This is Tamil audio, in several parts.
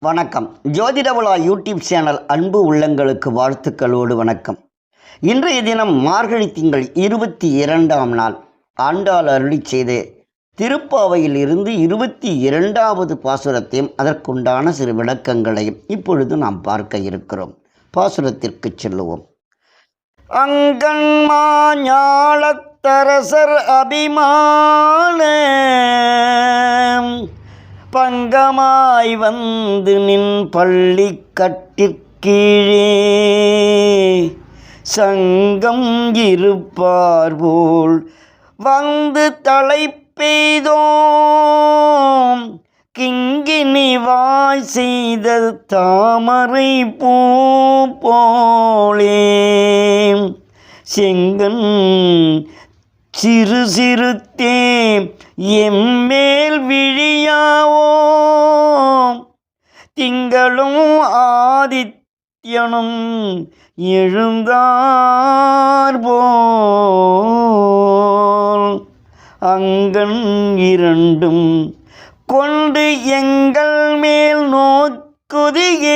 வணக்கம். ஜோதிட விழா யூடியூப் சேனல் அன்பு உள்ளங்களுக்கு வாழ்த்துக்களோடு வணக்கம். இன்றைய தினம் மார்கழி திங்கள் 22ஆம் நாள் ஆண்டாள் அருளி செய்த திருப்பாவையில் இருந்து 22வது பாசுரத்தையும் அதற்குண்டான சிறு விளக்கங்களையும் இப்பொழுது நாம் பார்க்க இருக்கிறோம். பாசுரத்திற்கு செல்லுவோம். அங்கன்மா ஞாலத்தரசர் அபிமான பங்கமாய் வந்து நின் பள்ளி கட்டிற்கீழே சங்கம் இருப்பார் போல் வந்து தலை பெய்தோம் கிங்கினி வாய் செய்த தாமரை பூ போலே செங்கன் சிறு சிறுத்தே எம்மேல் விழியாவோ திங்களும் ஆதித்யனும் எழுந்தார் போல் அங்கன் இரண்டும் கொண்டு எங்கள் மேல் நோக்குதியேல்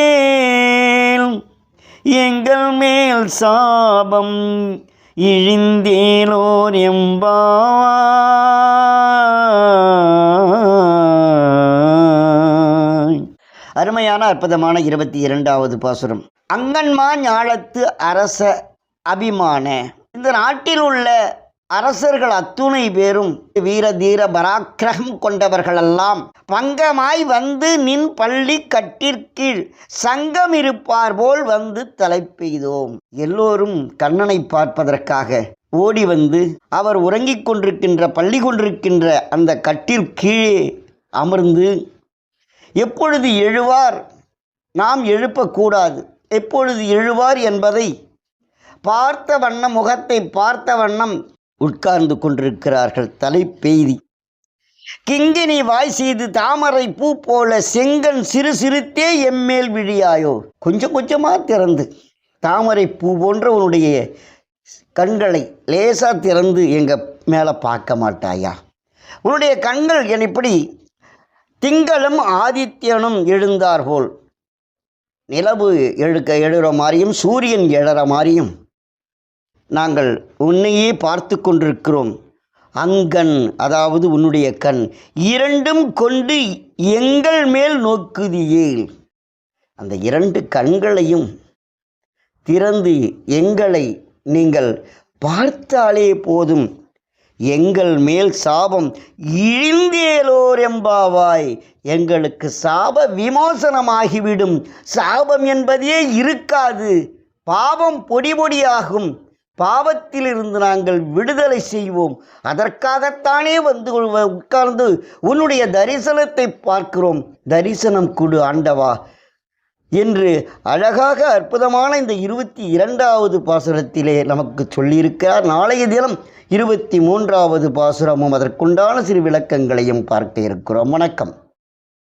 எங்கள் மேல் சாபம் இழிந்தேலோர் எம்பாவாய். அருமையான அற்புதமான 22வது பாசுரம். அங்கன்மா ஞாலத்து அரச அபிமான. இந்த நாட்டில் உள்ள அரசர்கள் அத்துணை பேரும் வீர தீர பராக்கிரகம் கொண்டவர்களெல்லாம் பங்கமாய் வந்து நின் பள்ளி கட்டிற்கீழ் சங்கம் இருப்பார் போல் வந்து தலை பெய்தோம். எல்லோரும் கண்ணனை பார்ப்பதற்காக ஓடி வந்து அவர் உறங்கிக் கொண்டிருக்கின்ற பள்ளி கொண்டிருக்கின்ற அந்த கட்டிற்கீழே அமர்ந்து எப்பொழுது எழுவார், நாம் எழுப்பக்கூடாது, எப்பொழுது எழுவார் என்பதை பார்த்த வண்ணம், முகத்தை பார்த்த வண்ணம் உட்கார்ந்து கொண்டிருக்கிறார்கள். தலை பெய்தி கிங்கினி வாய் செய்து தாமரை பூ போல செங்கன் சிறு சிறுத்தே எம்மேல் விழியாயோ. கொஞ்சம் கொஞ்சமாக திறந்து தாமரை பூ போன்ற உன்னுடைய கண்களை லேசாக திறந்து எங்கள் மேலே பார்க்க மாட்டாயா? உன்னுடைய கண்கள் என் இப்படி திங்களும் ஆதித்யனும் எழுந்தார் போல், நிலவு எழுற மாதிரியும் சூரியன் எழற மாதிரியும் நாங்கள் உன்னையே பார்த்து கொண்டிருக்கிறோம். அங்கன் அதாவது உன்னுடைய கண் இரண்டும் கொண்டு எங்கள் மேல் நோக்குதியேல். அந்த இரண்டு கண்களையும் திறந்து எங்களை நீங்கள் பார்த்தாலே போதும், எங்கள் மேல் சாபம் இழிந்தேலோர் எம்பாவாய், எங்களுக்கு சாப விமோசனமாகிவிடும். சாபம் என்பதே இருக்காது, பாவம் பொடி பொடியாகும். பாவத்திலிருந்து நாங்கள் விடுதலை செய்வோம். அதற்காகத்தானே வந்து உட்கார்ந்து உன்னுடைய தரிசனத்தை பார்க்கிறோம். தரிசனம் கொடு ஆண்டவா என்று அழகாக அற்புதமான இந்த 22வது பாசுரத்திலே நமக்கு சொல்லியிருக்கிறார். நாளைய தினம் 23வது பாசுரமும் அதற்குண்டான சிறு விளக்கங்களையும் பார்க்க இருக்கிறோம். வணக்கம்.